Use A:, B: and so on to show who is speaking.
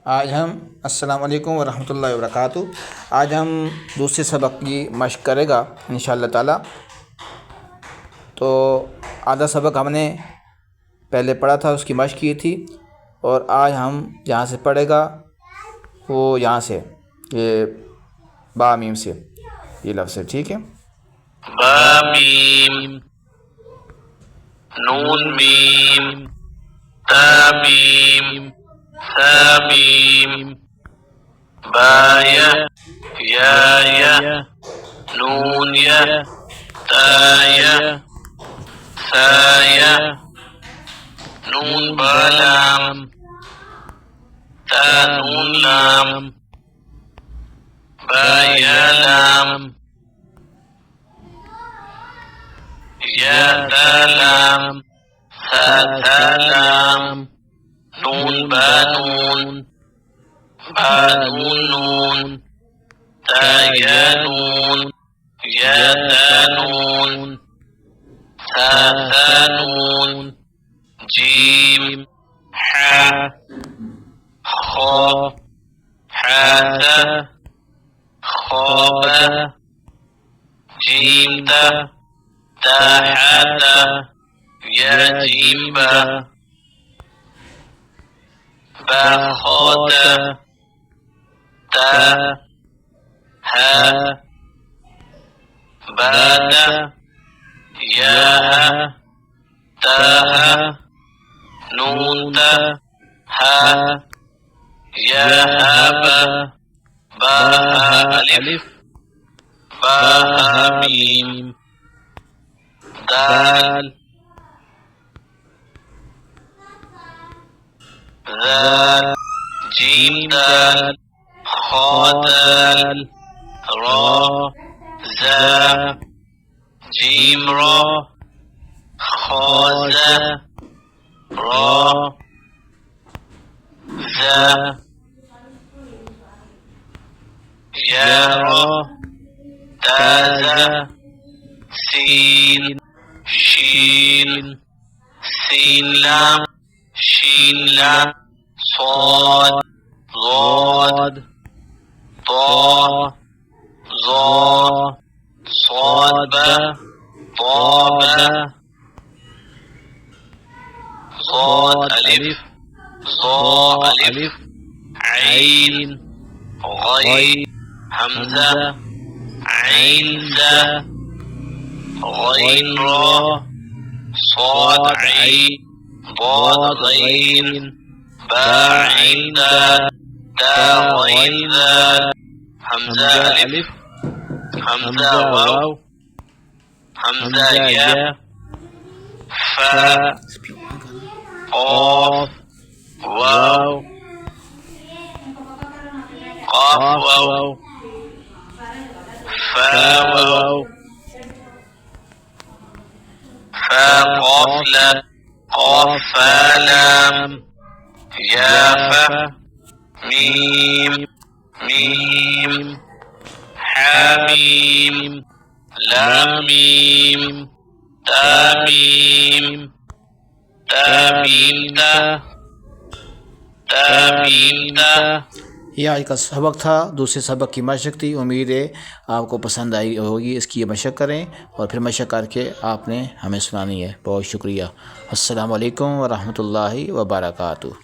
A: आज हम अस्सलाम वालेकुम वरहमतुल्लाहि वबरकातुहू। आज हम दूसरे सबक की मशक़ करेगा इंशाअल्लाह ताला। तो आधा सबक हमने पहले पढ़ा था, उसकी मशक़ की थी, और आज हम जहाँ से पढ़ेगा वो यहाँ से, ये बा मीम से, ये लफ्ज़ है, ठीक है।
B: बा मीम, नून मीम, ता मीम, सा मीम, बा या, नून या, ता या, सा या, नून बा लाम, ता नून लाम, बा या लाम, या ता लाम, सा लाम, नून बा नून, बा नून नून, ता या नून, या ता नून, सा नून, जीम हा, खो हासा, खोबा, जीम ता हाता, या जीम्बा, बा खोता, ता हा, बादा, या ताहा, नून हा, या हाबा, बाहा अलिफ, बाहा मीम, दाल, दाल, जीम दाल, खो दाल, रा, जा, जीम रा, खोजा, रा, जा, या रा, ताजा, सीन, शीन, सीन लाम, शीन लाम, صاد ضاد طا ظا صاد طاب صاد ألف صا ألف عين غين همزة عين زا غين را صاد عين ضاد غين با عين تا غين همزة ألف همزة واو همزة يا فا قاف واو قاف واو فا واو فا قاف لا قاف فا لام يا فا ميم ميم حاميم لاميم تاميم تاميم تا تاميم تا।
A: यह आज का सबक था, दूसरे सबक की मशक़ थी। उम्मीद है आपको पसंद आई होगी। इसकी मशक़ करें और फिर मशक़ करके आपने हमें सुनानी है। बहुत शुक्रिया। अस्सलाम वालेकुम व रहमतुल्लाहि व बरकातुहू।